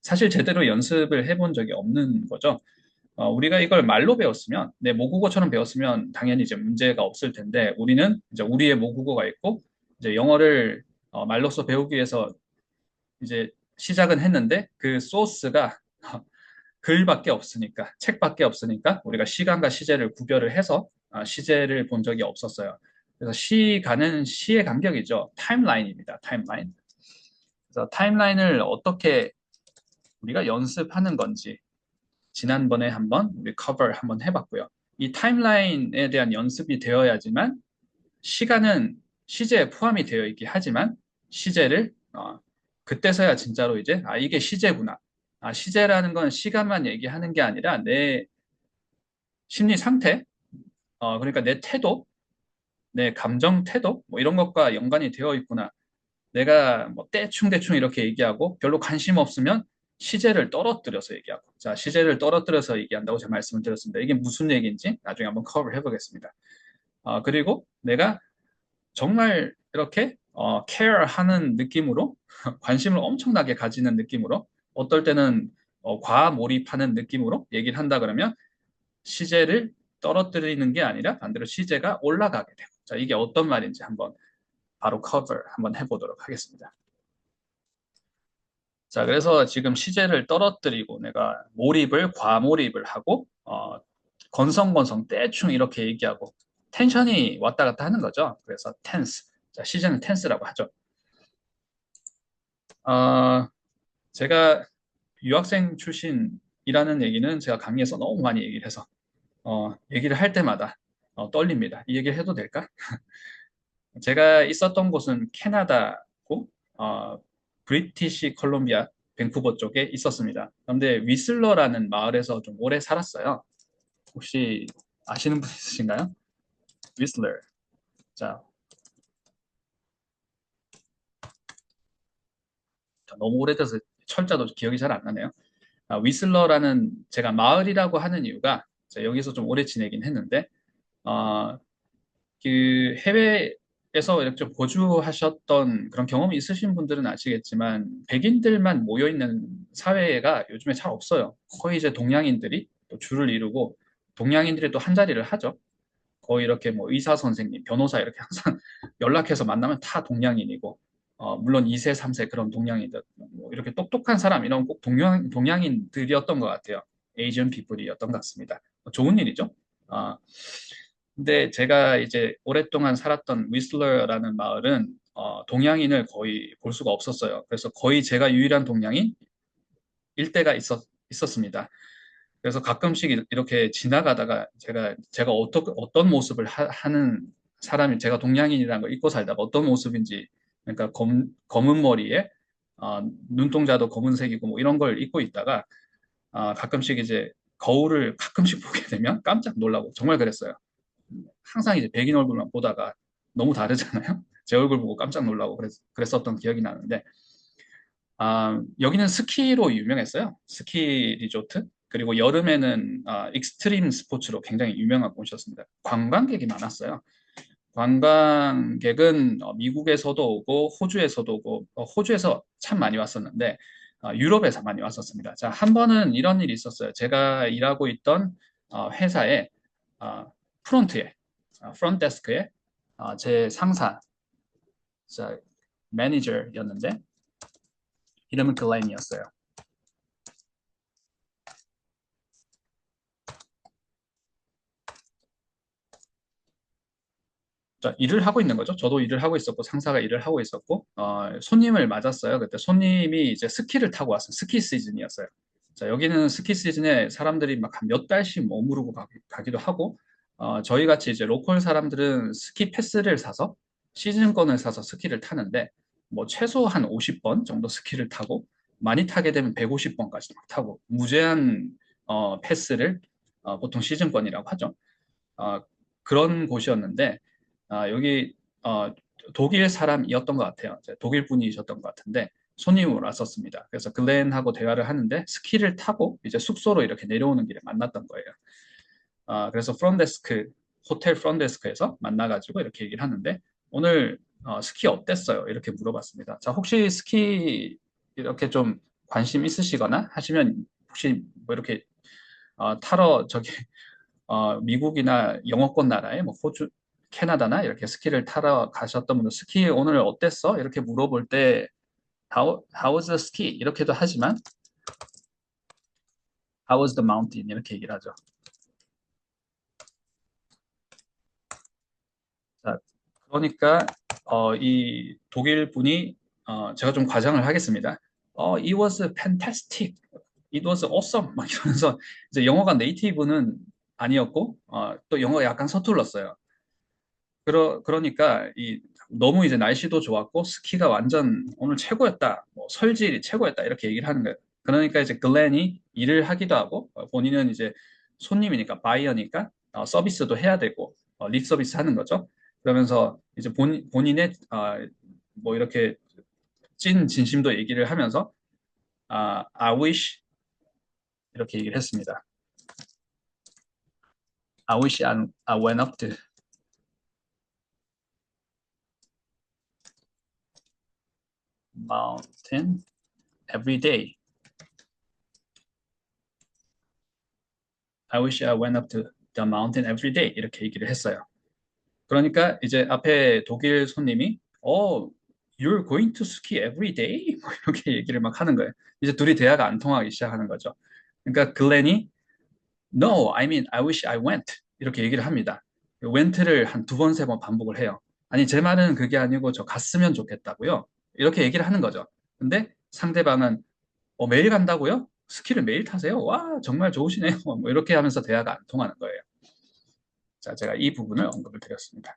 사실 제대로 연습을 해본 적이 없는 거죠. 우리가 이걸 말로 배웠으면, 내 모국어처럼 배웠으면 당연히 이제 문제가 없을 텐데, 우리는 이제 우리의 모국어가 있고, 이제 영어를 말로써 배우기 위해서 이제 시작은 했는데, 그 소스가 글밖에 없으니까, 책밖에 없으니까, 우리가 시간과 시제를 구별을 해서 시제를 본 적이 없었어요. 그래서 시간은 시의 간격이죠. 타임라인입니다. 타임라인. 그래서 타임라인을 어떻게 우리가 연습하는 건지, 지난번에 한번 우리 커버 한번 해봤고요. 이 타임라인에 대한 연습이 되어야지만 시간은 시제에 포함이 되어 있긴 하지만 시제를 그때서야 진짜로 이제 이게 시제구나. 시제라는 건 시간만 얘기하는 게 아니라 내 심리 상태, 그러니까 내 태도, 내 감정 태도 뭐 이런 것과 연관이 되어 있구나. 내가 뭐 대충대충 이렇게 얘기하고 별로 관심 없으면 시제를 떨어뜨려서 얘기하고. 자, 시제를 떨어뜨려서 얘기한다고 제가 말씀을 드렸습니다. 이게 무슨 얘기인지 나중에 한번 커버를 해보겠습니다. 그리고 내가 정말 이렇게 care하는 느낌으로 관심을 엄청나게 가지는 느낌으로 어떨 때는 과몰입하는 느낌으로 얘기를 한다 그러면 시제를 떨어뜨리는 게 아니라 반대로 시제가 올라가게 돼요. 자, 이게 어떤 말인지 한번 바로 커버 한번 해보도록 하겠습니다. 자, 그래서 지금 시제를 떨어뜨리고 내가 몰입을 과몰입을 하고 건성건성 대충 이렇게 얘기하고 텐션이 왔다 갔다 하는 거죠. 그래서 텐스. 자, 시제는 텐스라고 하죠. 어, 제가 유학생 출신이라는 얘기는 제가 강의에서 너무 많이 얘기를 해서 얘기를 할 때마다 떨립니다. 이 얘기를 해도 될까? 제가 있었던 곳은 캐나다고 브리티시 컬럼비아 밴쿠버 쪽에 있었습니다. 그런데 위슬러라는 마을에서 좀 오래 살았어요. 혹시 아시는 분 있으신가요? 위슬러. 자, 너무 오래돼서 철자도 기억이 잘 안 나네요. 위슬러라는 제가 마을이라고 하는 이유가 제가 여기서 좀 오래 지내긴 했는데 어, 그 해외에서 이렇게 좀 거주하셨던 그런 경험이 있으신 분들은 아시겠지만 백인들만 모여 있는 사회가 요즘에 잘 없어요. 거의 이제 동양인들이 또 줄을 이루고 동양인들이 또 한 자리를 하죠. 거의 이렇게 뭐 의사 선생님, 변호사 이렇게 항상 연락해서 만나면 다 동양인이고 물론 2세, 3세 그런 동양인들 뭐 이렇게 똑똑한 사람 이런 꼭 동양인들이었던 것 같아요. 에이지언 피플이었던 것 같습니다. 좋은 일이죠. 아, 근데 제가 이제 오랫동안 살았던 위슬러라는 마을은 동양인을 거의 볼 수가 없었어요. 그래서 거의 제가 유일한 동양인 일대가 있었습니다. 그래서 가끔씩 이렇게 지나가다가 제가 어떤 모습을 하는 사람이 제가 동양인이라는 걸 잊고 살다가 어떤 모습인지 그러니까 검은 머리에 눈동자도 검은색이고 뭐 이런 걸 잊고 있다가 가끔씩 이제 거울을 가끔씩 보게 되면 깜짝 놀라고 정말 그랬어요. 항상 이제 백인 얼굴만 보다가 너무 다르잖아요. 제 얼굴 보고 깜짝 놀라고 그랬었던 기억이 나는데 여기는 스키로 유명했어요. 스키 리조트. 그리고 여름에는 익스트림 스포츠로 굉장히 유명한 곳이었습니다. 관광객이 많았어요. 관광객은 미국에서도 오고 호주에서도 오고 호주에서 참 많이 왔었는데 유럽에서 많이 왔었습니다. 자, 한 번은 이런 일이 있었어요. 제가 일하고 있던 회사의 어, 프론트에 프론트 데스크에 제 상사 자, 매니저였는데 이름은 글렌이었어요. 자, 일을 하고 있는 거죠. 저도 일을 하고 있었고 상사가 일을 하고 있었고 손님을 맞았어요. 그때 손님이 이제 스키를 타고 왔어요. 스키 시즌이었어요. 자, 여기는 스키 시즌에 사람들이 막 한 몇 달씩 머무르고 가기도 하고 저희 같이 이제 로컬 사람들은 스키 패스를 사서 시즌권을 사서 스키를 타는데 뭐 최소 한 50번 정도 스키를 타고 많이 타게 되면 150번까지 막 타고 무제한 패스를 보통 시즌권이라고 하죠. 어, 그런 곳이었는데 여기 독일 사람이었던 것 같아요. 독일 분이셨던 것 같은데 손님으로 왔었습니다. 그래서 글렌하고 대화를 하는데 스키를 타고 이제 숙소로 이렇게 내려오는 길에 만났던 거예요. 그래서 프론데스크 호텔 프론데스크에서 만나가지고 이렇게 얘기를 하는데 오늘 스키 어땠어요? 이렇게 물어봤습니다. 자, 혹시 스키 이렇게 좀 관심 있으시거나 하시면 혹시 뭐 이렇게 타러 저기 미국이나 영어권 나라에 뭐 호주, 캐나다나 이렇게 스키를 타러 가셨던 분들 스키 오늘 어땠어? 이렇게 물어볼 때 how was the ski? 이렇게도 하지만 how was the mountain? 이렇게 얘기를 하죠. 자, 그러니까 이 독일 분이 제가 좀 과장을 하겠습니다. it was fantastic. It was awesome. 막 이러면서 이제 영어가 네이티브는 아니었고 또 영어가 약간 서툴렀어요. 그러니까 너무 이제 날씨도 좋았고 스키가 완전 오늘 최고였다. 뭐 설질이 최고였다. 이렇게 얘기를 하는 거예요. 그러니까 이제 글렌이 일을 하기도 하고 본인은 이제 손님이니까 바이어니까 서비스도 해야 되고 립 서비스 하는 거죠. 그러면서 이제 본인의 뭐 이렇게 찐 진심도 얘기를 하면서 I wish 이렇게 얘기를 했습니다. I wish I went up the mountain every day. I wish I went up to the mountain every day. 이렇게 얘기를 했어요. 그러니까 이제 앞에 독일 손님이 you're going to ski every day? 뭐 이렇게 얘기를 막 하는 거예요. 이제 둘이 대화가 안 통하기 시작하는 거죠. 그러니까 글렌이 No, I mean, I wish I went. 이렇게 얘기를 합니다. went를 한 두 번, 세 번 반복을 해요. 아니, 제 말은 그게 아니고 저 갔으면 좋겠다고요. 이렇게 얘기를 하는 거죠. 근데 상대방은 매일 간다고요? 스키를 매일 타세요? 와, 정말 좋으시네요. 뭐 이렇게 하면서 대화가 안 통하는 거예요. 자, 제가 이 부분을 언급을 드렸습니다.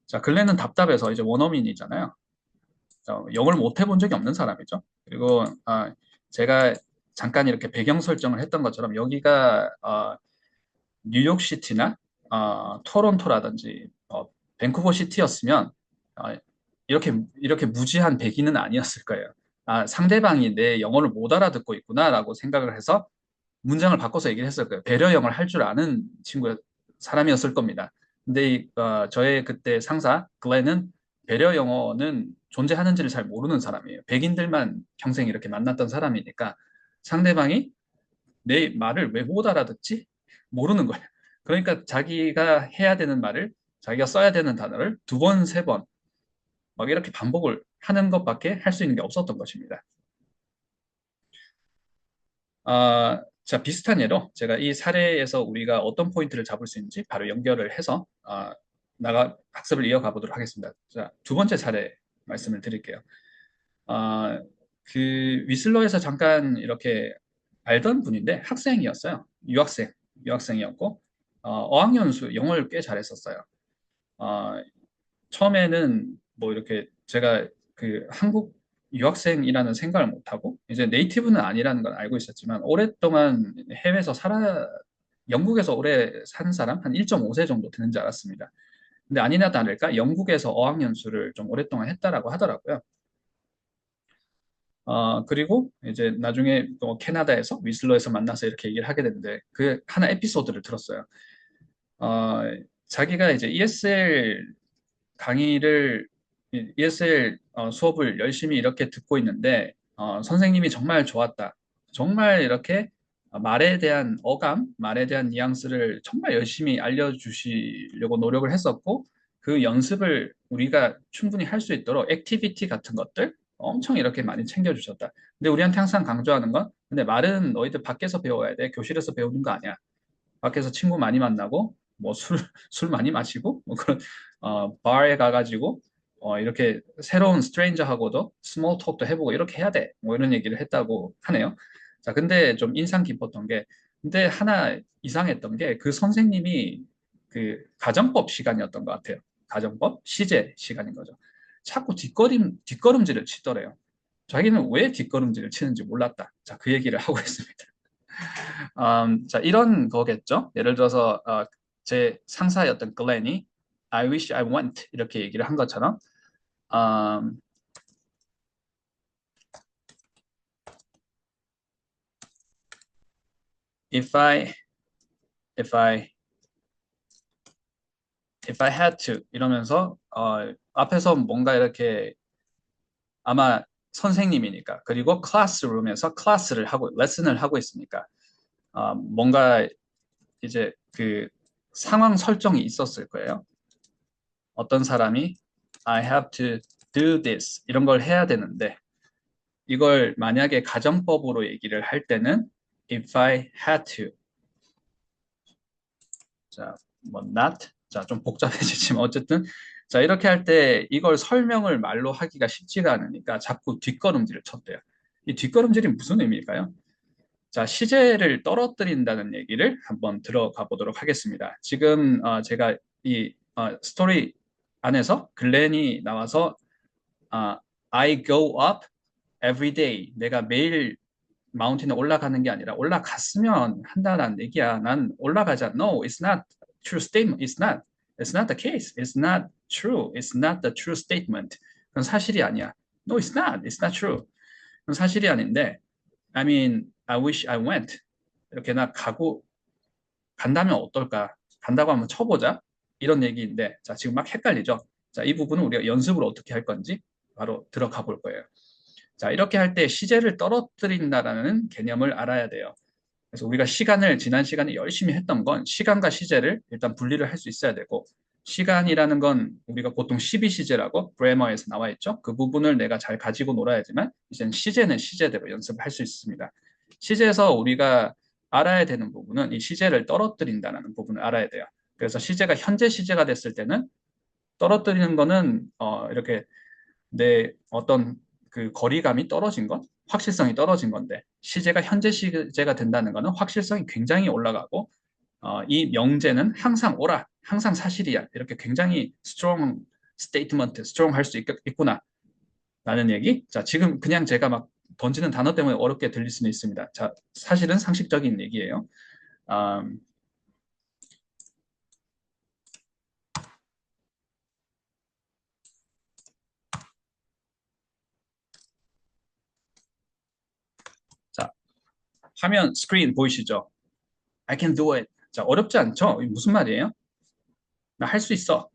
자, 글렌은 답답해서 이제 원어민이잖아요. 영어를 못 해본 적이 없는 사람이죠. 그리고 제가 잠깐 이렇게 배경 설정을 했던 것처럼 여기가 뉴욕시티나 토론토라든지 밴쿠버 시티였으면 어, 이렇게 무지한 백인은 아니었을 거예요. 상대방이 내 영어를 못 알아듣고 있구나라고 생각을 해서 문장을 바꿔서 얘기를 했을 거예요. 배려 영어를 할 줄 아는 사람이었을 겁니다. 근데 저의 그때 상사 글렌은 배려 영어는 존재하는지를 잘 모르는 사람이에요. 백인들만 평생 이렇게 만났던 사람이니까 상대방이 내 말을 왜 못 알아듣지? 모르는 거예요. 그러니까 자기가 해야 되는 말을 자기가 써야 되는 단어를 두 번, 세 번 막 이렇게 반복을 하는 것밖에 할 수 있는 게 없었던 것입니다. 자, 비슷한 예로 제가 이 사례에서 우리가 어떤 포인트를 잡을 수 있는지 바로 연결을 해서 학습을 이어가 보도록 하겠습니다. 자, 두 번째 사례 말씀을 드릴게요. 아, 그 위슬러에서 잠깐 이렇게 알던 분인데 학생이었어요. 유학생이었고 어학연수 영어를 꽤 잘했었어요. 어, 처음에는 뭐 이렇게 제가 그 한국 유학생이라는 생각을 못하고 이제 네이티브는 아니라는 건 알고 있었지만 오랫동안 해외에서 영국에서 오래 산 사람 한 1.5세 정도 되는 줄 알았습니다. 근데 아니나 다를까 영국에서 어학연수를 좀 오랫동안 했다라고 하더라고요. 그리고 이제 나중에 또 캐나다에서 위슬러에서 만나서 이렇게 얘기를 하게 됐는데 그 하나 에피소드를 들었어요. 어, 자기가 이제 ESL 수업을 열심히 이렇게 듣고 있는데 선생님이 정말 좋았다. 정말 이렇게 말에 대한 어감, 말에 대한 뉘앙스를 정말 열심히 알려주시려고 노력을 했었고 그 연습을 우리가 충분히 할 수 있도록 액티비티 같은 것들 엄청 이렇게 많이 챙겨주셨다. 근데 우리한테 항상 강조하는 건 근데 말은 너희들 밖에서 배워야 돼. 교실에서 배우는 거 아니야. 밖에서 친구 많이 만나고 뭐 술 많이 마시고 뭐 그런 바에 가가지고 이렇게 새로운 스트레인저하고도 스몰 톡도 해보고 이렇게 해야 돼. 뭐 이런 얘기를 했다고 하네요. 자, 근데 좀 인상 깊었던 게 근데 하나 이상했던 게 그 선생님이 그 가정법 시간이었던 것 같아요. 가정법 시제 시간인 거죠. 자꾸 뒷걸음질을 치더래요. 자기는 왜 뒷걸음질을 치는지 몰랐다. 자, 그 얘기를 하고 있습니다. 자, 이런 거겠죠. 예를 들어서 제 상사였던 글렌이 I wish I went 이렇게 얘기를 한 것처럼 um, if I if I if I had to 이러면서 앞에서 뭔가 이렇게 아마 선생님이니까. 그리고 클래스룸에서 클래스를 하고, 레슨을 하고 있으니까. 뭔가 이제 그 상황 설정이 있었을 거예요. 어떤 사람이 I have to do this 이런 걸 해야 되는데 이걸 만약에 가정법으로 얘기를 할 때는 if I had to 자, 뭐 not 자, 좀 복잡해지지만 어쨌든 자, 이렇게 할 때 이걸 설명을 말로 하기가 쉽지가 않으니까 자꾸 뒷걸음질을 쳤대요. 이 뒷걸음질이 무슨 의미일까요? 자, 시제를 떨어뜨린다는 얘기를 한번 들어가 보도록 하겠습니다. 지금 제가 이 스토리 안에서 글렌이 나와서 아, I go up every day. 내가 매일 마운틴에 올라가는 게 아니라 올라갔으면 한다는 얘기야. 난 올라가자. No, it's not true statement. It's not. It's not the case. It's not true. It's not the true statement. 그건 사실이 아니야. No, it's not. It's not true. 그건 사실이 아닌데 I mean, I wish I went. 이렇게 나 간다면 어떨까? 간다고 한번 쳐보자. 이런 얘기인데, 자, 지금 막 헷갈리죠? 자, 이 부분은 우리가 연습을 어떻게 할 건지 바로 들어가 볼 거예요. 자, 이렇게 할 때 시제를 떨어뜨린다라는 개념을 알아야 돼요. 그래서 우리가 지난 시간에 열심히 했던 건 시간과 시제를 일단 분리를 할 수 있어야 되고, 시간이라는 건 우리가 보통 12시제라고 그래머에서 나와 있죠. 그 부분을 내가 잘 가지고 놀아야지만, 이제는 시제는 시제대로 연습을 할 수 있습니다. 시제에서 우리가 알아야 되는 부분은 이 시제를 떨어뜨린다는 부분을 알아야 돼요. 그래서 시제가 현재 시제가 됐을 때는 떨어뜨리는 거는 이렇게 내 어떤 그 거리감이 떨어진 것, 확실성이 떨어진 건데 시제가 현재 시제가 된다는 것은 확실성이 굉장히 올라가고 이 명제는 항상 옳아, 항상 사실이야 이렇게 굉장히 strong statement, strong 할 수 있구나 라는 얘기. 자, 지금 그냥 제가 막 던지는 단어 때문에 어렵게 들릴 수는 있습니다. 자, 사실은 상식적인 얘기예요. 음, 자, 화면 스크린 보이시죠? I can do it. 자, 어렵지 않죠? 이게 무슨 말이에요? 나 할 수 있어.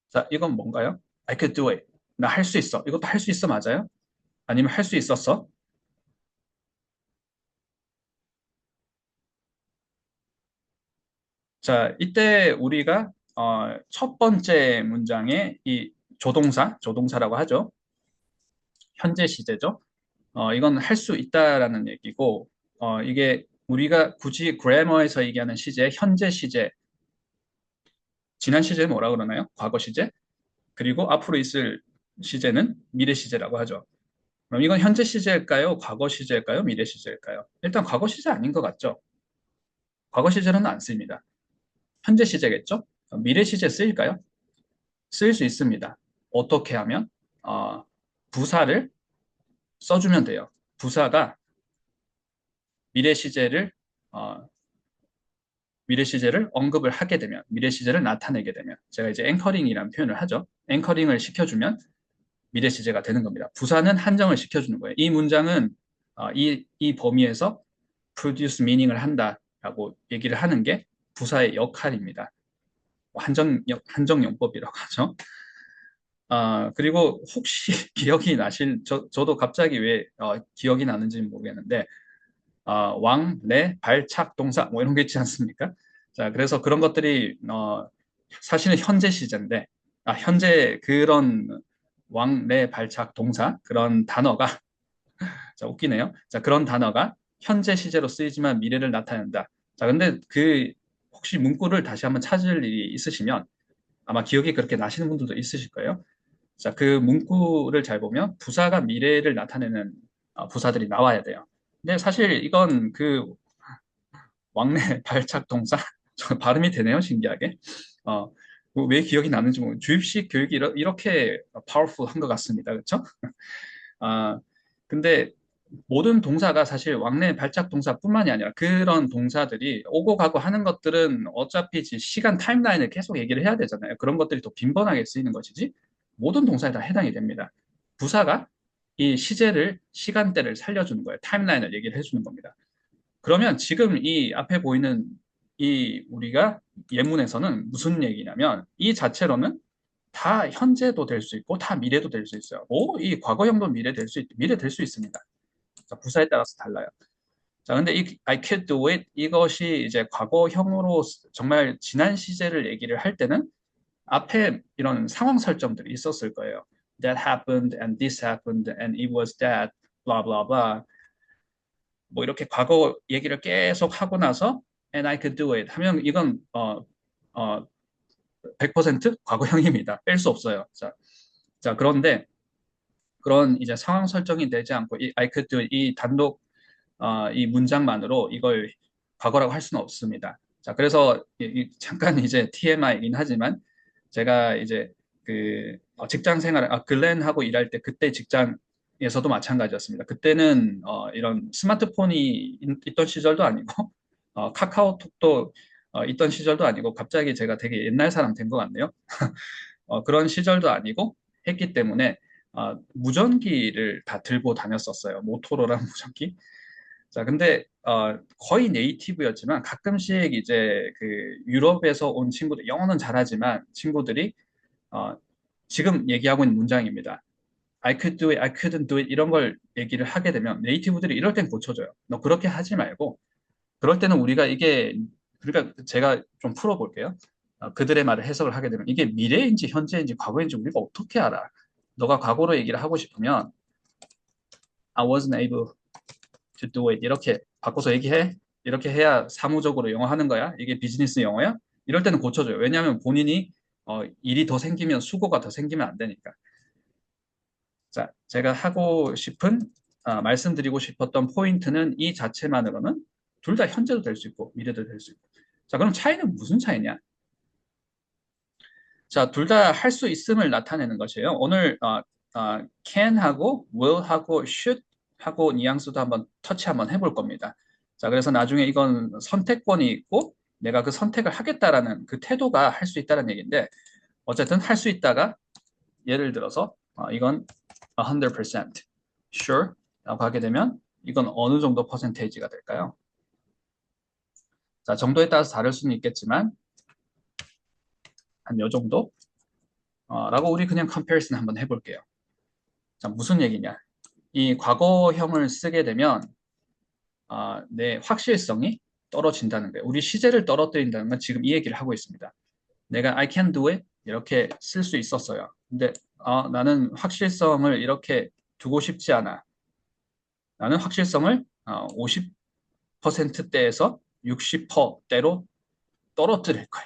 자, 이건 뭔가요? I could do it. 나 할 수 있어. 이것도 할 수 있어 맞아요? 아니면 할 수 있었어? 자, 이때 우리가 첫 번째 문장의 이 조동사라고 하죠. 현재 시제죠. 이건 할 수 있다라는 얘기고, 이게 우리가 굳이 그래머에서 얘기하는 시제, 현재 시제, 지난 시제 뭐라 그러나요? 과거 시제? 그리고 앞으로 있을 시제는 미래 시제라고 하죠. 그럼 이건 현재 시제일까요? 과거 시제일까요? 미래 시제일까요? 일단 과거 시제 아닌 것 같죠? 과거 시제는 안 쓰입니다. 현재 시제겠죠? 미래 시제 쓰일까요? 쓰일 수 있습니다. 어떻게 하면? 어, 부사를 써주면 돼요. 부사가 미래 시제를 어, 미래 시제를 언급을 하게 되면, 미래 시제를 나타내게 되면, 제가 이제 앵커링이라는 표현을 하죠. 앵커링을 시켜주면 미래 시제가 되는 겁니다. 부사는 한정을 시켜주는 거예요. 이 문장은 이 범위에서 produce meaning을 한다라고 얘기를 하는 게 부사의 역할입니다. 한정용법이라고 하죠. 그리고 혹시 기억이 저도 갑자기 왜 기억이 나는지는 모르겠는데, 왕, 래, 발착, 동사, 뭐 이런 게 있지 않습니까? 자, 그래서 그런 것들이, 사실은 현재 시제인데, 현재 그런 왕, 래, 발착, 동사, 그런 단어가, 자, 웃기네요. 자, 그런 단어가 현재 시제로 쓰이지만 미래를 나타낸다. 자, 근데 혹시 문구를 다시 한번 찾을 일이 있으시면 아마 기억이 그렇게 나시는 분들도 있으실 거예요. 자, 그 문구를 잘 보면 부사가 미래를 나타내는 부사들이 나와야 돼요. 근데 사실 이건 그 왕래 발착 동사 발음이 되네요, 신기하게. 어, 왜 기억이 나는지 모르겠어요. 주입식 교육이 이렇게 파워풀한 것 같습니다. 그렇죠? 아, 근데 모든 동사가 사실 왕래 발작 동사뿐만이 아니라 그런 동사들이 오고 가고 하는 것들은 어차피 시간 타임라인을 계속 얘기를 해야 되잖아요. 그런 것들이 더 빈번하게 쓰이는 것이지 모든 동사에 다 해당이 됩니다. 부사가 이 시간대를 살려주는 거예요. 타임라인을 얘기를 해주는 겁니다. 그러면 지금 이 앞에 보이는 이 우리가 예문에서는 무슨 얘기냐면 이 자체로는 다 현재도 될 수 있고 다 미래도 될 수 있어요. 이 과거형도 미래 될 수 있습니다. 자, 부사에 따라서 달라요. 자, 근데 이 I could do it 이것이 이제 과거형으로 정말 지난 시제를 얘기를 할 때는 앞에 이런 상황 설정들이 있었을 거예요. That happened and this happened and it was that blah blah blah. 뭐 이렇게 과거 얘기를 계속 하고 나서 and I could do it 하면 이건 어, 100% 과거형입니다. 뺄 수 없어요. 자, 그런데 그런 이제 상황 설정이 되지 않고 이 I could do it 이 단독 이 문장만으로 이걸 과거라고 할 수는 없습니다. 자, 그래서 잠깐 이제 TMI이긴 하지만 제가 이제 그 직장 생활, 글렌하고 일할 때 그때 직장에서도 마찬가지였습니다. 그때는 이런 스마트폰이 있던 시절도 아니고 카카오톡도 있던 시절도 아니고 갑자기 제가 되게 옛날 사람 된 것 같네요. 그런 시절도 아니고 했기 때문에 무전기를 다 들고 다녔었어요. 모토로라 무전기. 자, 근데 거의 네이티브였지만 가끔씩 이제 그 유럽에서 온 친구들, 영어는 잘하지만 친구들이 어, 지금 얘기하고 있는 문장입니다. I could do it, I couldn't do it 이런 걸 얘기를 하게 되면 네이티브들이 이럴 땐 고쳐줘요. 너 그렇게 하지 말고 그럴 때는 우리가 이게 그러니까 제가 좀 풀어볼게요. 그들의 말을 해석을 하게 되면 이게 미래인지 현재인지 과거인지 우리가 어떻게 알아? 너가 과거로 얘기를 하고 싶으면 I wasn't able to do it 이렇게 바꿔서 얘기해. 이렇게 해야 사무적으로 영어 하는 거야. 이게 비즈니스 영어야. 이럴 때는 고쳐줘요. 왜냐하면 본인이 일이 더 생기면 수고가 더 생기면 안 되니까. 자, 제가 하고 싶은 말씀드리고 싶었던 포인트는 이 자체만으로는 둘 다 현재도 될 수 있고 미래도 될 수 있고. 자, 그럼 차이는 무슨 차이냐? 자, 둘 다 할 수 있음을 나타내는 것이에요. 오늘 can하고 will하고 should하고 뉘앙스도 한번 터치 한번 해볼 겁니다. 자, 그래서 나중에 이건 선택권이 있고 내가 그 선택을 하겠다라는 그 태도가 할 수 있다는 얘기인데 어쨌든 할 수 있다가 예를 들어서 이건 100% sure 라고 하게 되면 이건 어느 정도 퍼센테이지가 될까요? 자, 정도에 따라서 다를 수는 있겠지만 한 요 정도? 라고 우리 그냥 컴페리슨 한번 해볼게요. 자, 무슨 얘기냐? 이 과거형을 쓰게 되면 내 확실성이 떨어진다는 거예요. 우리 시제를 떨어뜨린다는 건 지금 이 얘기를 하고 있습니다. 내가 I can do it 이렇게 쓸 수 있었어요. 근데 나는 확실성을 이렇게 두고 싶지 않아. 나는 확실성을 50%대에서 60%대로 떨어뜨릴 거야.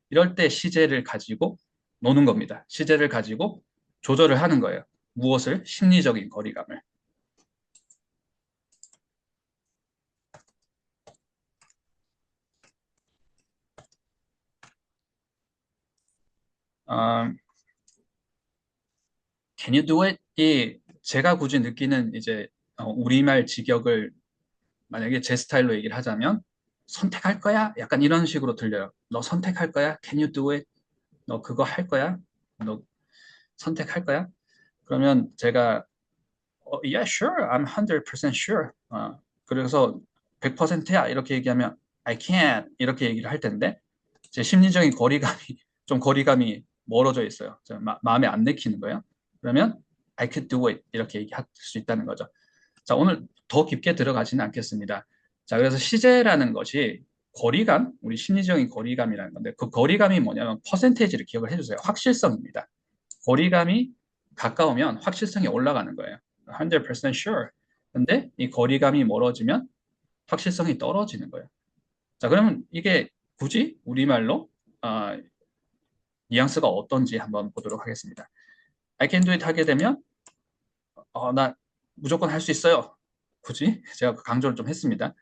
이럴 때 시제를 가지고 노는 겁니다. 시제를 가지고 조절을 하는 거예요. 무엇을? 심리적인 거리감을. 어, Can you do it? 이 제가 굳이 느끼는 이제 우리말 직역을 만약에 제 스타일로 얘기를 하자면 선택할 거야? 약간 이런 식으로 들려요. 너 선택할 거야? Can you do it? 너 그거 할 거야? 너 선택할 거야? 그러면 제가 Yeah, sure. I'm 100% sure. 그래서 100%야 이렇게 얘기하면 I can't 이렇게 얘기를 할 텐데 제 심리적인 거리감이 좀 거리감이 멀어져 있어요. 마음에 안 내키는 거예요. 그러면 I could do it 이렇게 얘기할 수 있다는 거죠. 자, 오늘 더 깊게 들어가지는 않겠습니다. 자, 그래서 시제라는 것이 거리감, 우리 심리적인 거리감이라는 건데 그 거리감이 뭐냐면 퍼센테이지를 기억을 해주세요. 확실성입니다. 거리감이 가까우면 확실성이 올라가는 거예요. 100% sure. 근데 이 거리감이 멀어지면 확실성이 떨어지는 거예요. 자, 그러면 이게 굳이 우리말로 뉘앙스가 어떤지 한번 보도록 하겠습니다. I can do it 하게 되면 나 무조건 할 수 있어요. 굳이 제가 강조를 좀 했습니다.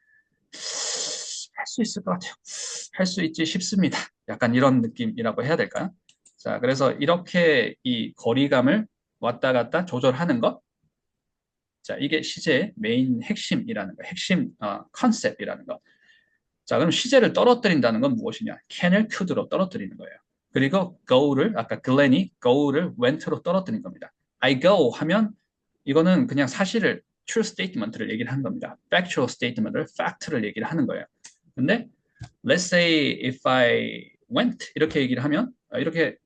할 수 있을 것 같아요. 할 수 있지 싶습니다. 약간 이런 느낌이라고 해야 될까요? 자, 그래서 이렇게 이 거리감을 왔다 갔다 조절하는 것. 자, 이게 시제의 메인 핵심이라는 거, 핵심 컨셉이라는 거. 자, 그럼 시제를 떨어뜨린다는 건 무엇이냐? can을 could로 떨어뜨리는 거예요. 그리고 go를 아까 글렌이 go를 went로 떨어뜨린 겁니다. I go 하면 이거는 그냥 사실을, true statement를 얘기를 하는 겁니다. factual statement를 얘기를 하는 거예요. 근데 I could do it, I couldn't do it Let's say if I went 이렇게 얘기를 하면 이렇게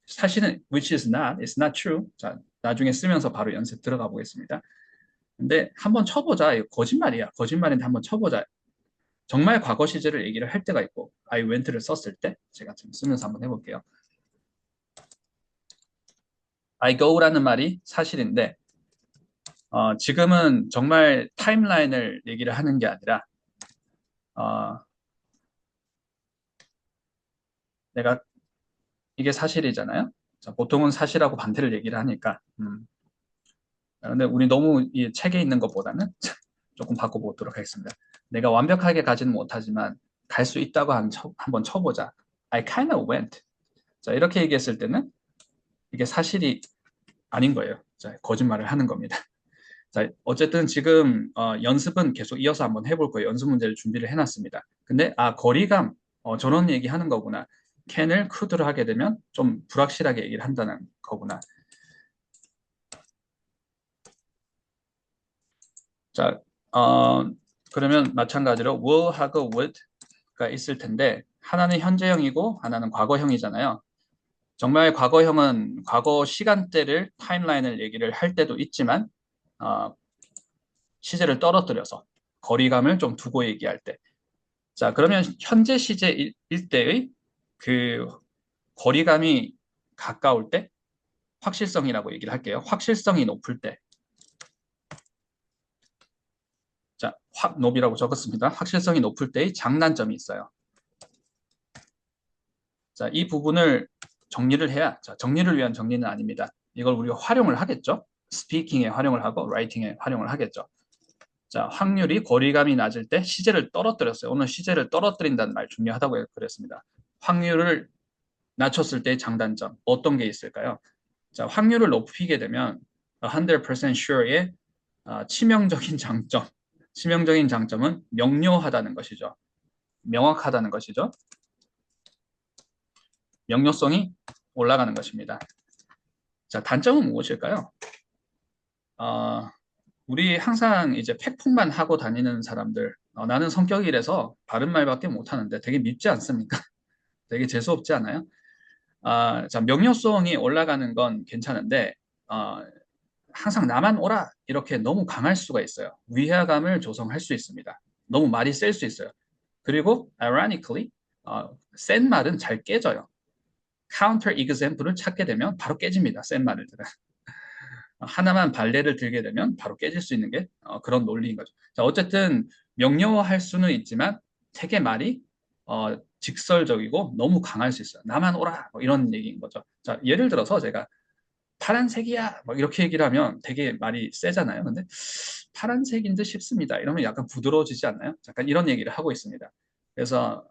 사실은 which is not, it's not true. 자, 나중에 쓰면서 바로 연습 들어가 보겠습니다. 근데 한번 쳐보자. 이거 거짓말이야. 거짓말인데 한번 쳐보자. 정말 과거 시제를 얘기를 할 때가 있고 I went를 썼을 때 제가 지금 쓰면서 한번 해볼게요. I go라는 말이 사실인데 지금은 정말 타임라인을 얘기를 하는 게 아니라 어, 내가 이게 사실이잖아요. 자, 보통은 사실하고 반대를 얘기를 하니까 근데 우리 너무 이 책에 있는 것보다는 조금 바꿔보도록 하겠습니다. 내가 완벽하게 가지는 못하지만 갈 수 있다고 한번 쳐보자. I kind of went. 자, 이렇게 얘기했을 때는 이게 사실이 아닌 거예요. 자, 거짓말을 하는 겁니다. 자, 어쨌든 지금 연습은 계속 이어서 한번 해볼 거예요. 연습 문제를 준비를 해놨습니다. 근데 거리감 저런 얘기 하는 거구나. can을 could를 하게 되면 좀 불확실하게 얘기를 한다는 거구나. 자, 그러면 마찬가지로 will하고 would가 있을 텐데 하나는 현재형이고 하나는 과거형이잖아요. 정말 과거형은 과거 시간대를 타임라인을 얘기를 할 때도 있지만 어, 시제를 떨어뜨려서 거리감을 좀 두고 얘기할 때. 자, 그러면 현재 시제일 때의 그 거리감이 가까울 때 확실성이라고 얘기를 할게요. 확실성이 높을 때. 자, 확높이라고 적었습니다. 확실성이 높을 때의 장단점이 있어요. 자, 이 부분을 정리를 해야, 자, 정리를 위한 정리는 아닙니다. 이걸 우리가 활용을 하겠죠? 스피킹에 활용을 하고 라이팅에 활용을 하겠죠. 자, 확률이 거리감이 낮을 때 시제를 떨어뜨렸어요. 오늘 시제를 떨어뜨린다는 말 중요하다고 그랬습니다. 확률을 낮췄을 때의 장단점, 어떤 게 있을까요? 자, 확률을 높이게 되면 100% sure의 치명적인 장점, 치명적인 장점은 명료하다는 것이죠. 명확하다는 것이죠. 명료성이 올라가는 것입니다. 자, 단점은 무엇일까요? 우리 항상 이제 팩폭만 하고 다니는 사람들, 나는 성격이 이래서 바른 말밖에 못하는데 되게 밉지 않습니까? 되게 재수없지 않아요? 자, 명료성이 올라가는 건 괜찮은데, 항상 나만 오라 이렇게 너무 강할 수가 있어요. 위화감을 조성할 수 있습니다. 너무 말이 셀 수 있어요. 그리고 ironically 센 말은 잘 깨져요. counter example을 찾게 되면 바로 깨집니다. 센 말들은. 하나만 발레를 들게 되면 바로 깨질 수 있는 게 그런 논리인 거죠. 자, 어쨌든 명료할 수는 있지만 되게 말이 직설적이고 너무 강할 수 있어요. 나만 오라 뭐 이런 얘기인 거죠. 자, 예를 들어서 제가 파란색이야 뭐 이렇게 얘기를 하면 되게 말이 세잖아요. 근데 파란색인 듯 싶습니다. 이러면 약간 부드러워지지 않나요? 약간 이런 얘기를 하고 있습니다. 그래서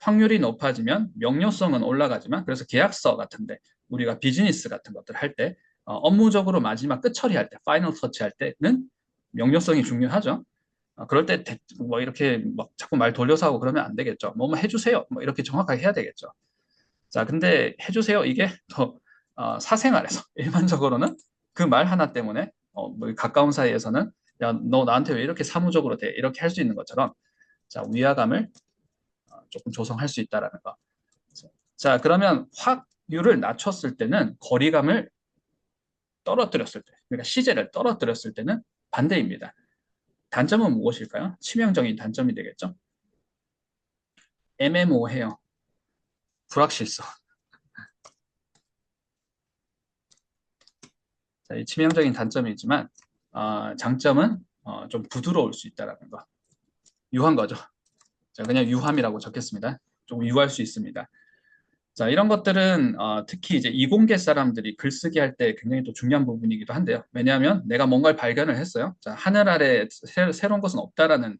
확률이 높아지면 명료성은 올라가지만 그래서 계약서 같은데 우리가 비즈니스 같은 것들 할 때 업무적으로 마지막 끝 처리할 때 파이널 터치 할 때는 명료성이 중요하죠. 그럴 때 뭐 이렇게 막 자꾸 말 돌려서 하고 그러면 안 되겠죠. 뭐 해주세요. 뭐 이렇게 정확하게 해야 되겠죠. 자, 근데 해주세요. 이게 더 사생활에서 일반적으로는 그 말 하나 때문에 뭐 가까운 사이에서는 야, 너 나한테 왜 이렇게 사무적으로 돼? 이렇게 할 수 있는 것처럼 자, 위화감을 조금 조성할 수 있다라는 거. 자, 그러면 확률을 낮췄을 때는 거리감을 떨어뜨렸을 때, 그러니까 시제를 떨어뜨렸을 때는 반대입니다. 단점은 무엇일까요? 치명적인 단점이 되겠죠? 애매모호해요. 불확실성. 자, 이 치명적인 단점이지만 장점은 좀 부드러울 수 있다는 거. 유한 거죠. 자, 그냥 유함이라고 적겠습니다. 조금 유할 수 있습니다. 자, 이런 것들은 특히 이제 이공계 사람들이 글쓰기 할 때 굉장히 또 중요한 부분이기도 한데요. 왜냐하면 내가 뭔가를 발견을 했어요. 자, 하늘 아래 새로운 것은 없다라는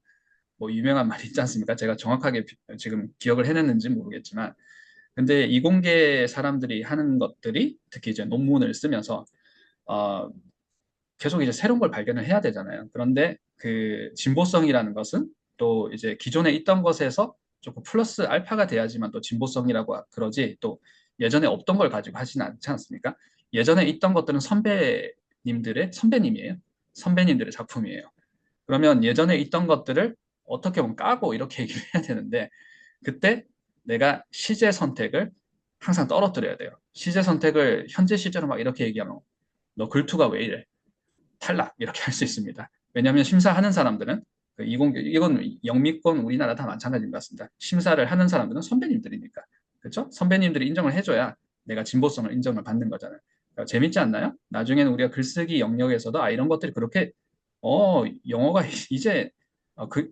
뭐 유명한 말이 있지 않습니까? 제가 정확하게 지금 기억을 해냈는지 모르겠지만, 근데 이공계 사람들이 하는 것들이 특히 이제 논문을 쓰면서 어, 계속 이제 새로운 걸 발견을 해야 되잖아요. 그런데 그 진보성이라는 것은 또 이제 기존에 있던 것에서 조금 플러스 알파가 돼야지만 또 진보성이라고 그러지 또 예전에 없던 걸 가지고 하지는 않지 않습니까? 예전에 있던 것들은 선배님들의 선배님이에요. 선배님들의 작품이에요. 그러면 예전에 있던 것들을 어떻게 보면 까고 이렇게 얘기를 해야 되는데 그때 내가 시제 선택을 항상 떨어뜨려야 돼요. 시제 선택을 현재 시제로 막 이렇게 얘기하면 너 글투가 왜 이래? 탈락 이렇게 할 수 있습니다. 왜냐하면 심사하는 사람들은 이건 영미권 우리나라 다 마찬가지인 것 같습니다. 심사를 하는 사람들은 선배님들이니까 그렇죠? 선배님들이 인정을 해줘야 내가 진보성을 인정을 받는 거잖아요. 그러니까 재밌지 않나요? 나중에는 우리가 글쓰기 영역에서도 이런 것들이 그렇게 영어가 이제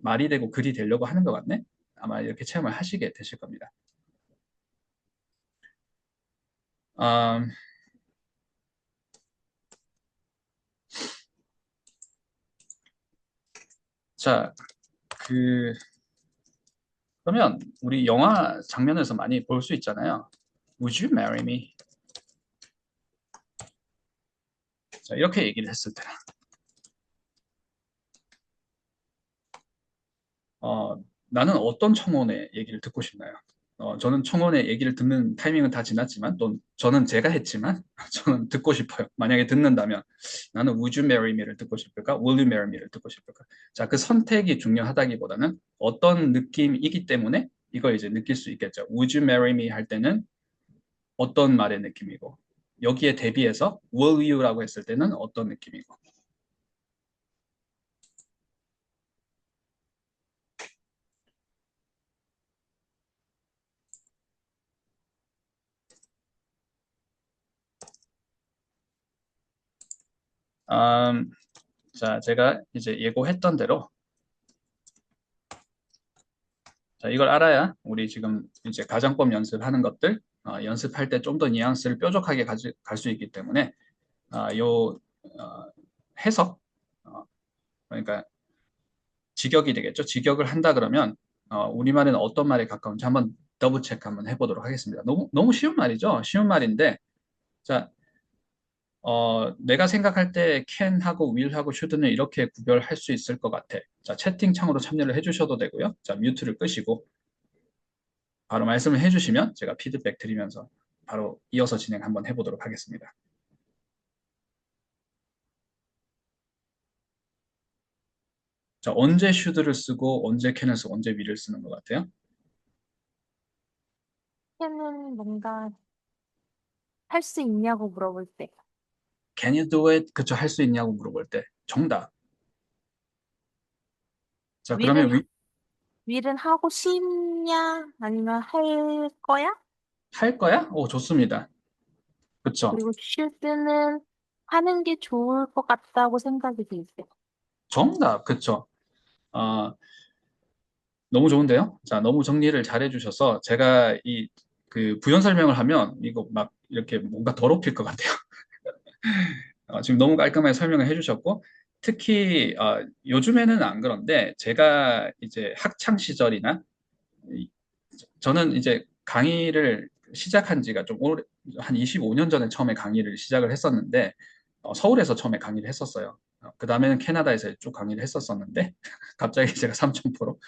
말이 되고 글이 되려고 하는 것 같네. 아마 이렇게 체험을 하시게 되실 겁니다. 음, 자, 그 그러면 우리 영화 장면에서 많이 볼 수 있잖아요. Would you marry me? 자, 이렇게 얘기를 했을 때, 어, 나는 어떤 청혼의 얘기를 듣고 싶나요? 저는 청혼의 얘기를 듣는 타이밍은 다 지났지만, 또 저는 제가 했지만, 저는 듣고 싶어요. 만약에 듣는다면, 나는 Would you marry me를 듣고 싶을까? Will you marry me를 듣고 싶을까? 자, 그 선택이 중요하다기보다는 어떤 느낌이기 때문에 이걸 이제 느낄 수 있겠죠. Would you marry me 할 때는 어떤 말의 느낌이고, 여기에 대비해서 Will you라고 했을 때는 어떤 느낌이고. 음, 자, 제가 이제 예고했던 대로 자, 이걸 알아야 우리 지금 이제 가정법 연습하는 것들 연습할 때 좀 더 뉘앙스를 뾰족하게 갈 수 있기 때문에 요 해석 그러니까 직역이 되겠죠. 직역을 한다 그러면 우리말에는 어떤 말에 가까운지 한번 더블 체크 한번 해보도록 하겠습니다. 너무 쉬운 말이죠. 쉬운 말인데 자, 내가 생각할 때 can하고 will하고 should는 이렇게 구별할 수 있을 것 같아. 자, 채팅창으로 참여를 해주셔도 되고요. 자, 뮤트를 끄시고 바로 말씀을 해주시면 제가 피드백 드리면서 바로 이어서 진행 한번 해보도록 하겠습니다. 자, 언제 should를 쓰고 언제 can을 쓰고 언제 will을 쓰는 것 같아요? 는 뭔가 할 수 있냐고 물어볼 때. Can you do it? 그쵸, 할 수 있냐고 물어볼 때 정답. 자, 윌은, 그러면 윌은 하고 싶냐? 아니면 할 거야? 할 거야? 오, 좋습니다. 그쵸. 그리고 should는 하는 게 좋을 것 같다고 생각이 들 때. 정답. 그쵸. 어, 너무 좋은데요? 자, 너무 정리를 잘 해주셔서 제가 그 부연 설명을 하면 이거 막 이렇게 뭔가 더럽힐 것 같아요. 지금 너무 깔끔하게 설명을 해주셨고, 특히 요즘에는 안 그런데 제가 이제 학창 시절이나 이- 저는 이제 강의를 시작한 지가 좀 오래, 한 25년 전에 처음에 강의를 시작을 했었는데 서울에서 처음에 강의를 했었어요. 그 다음에는 캐나다에서 쭉 강의를 했었었는데 갑자기 제가 삼천포로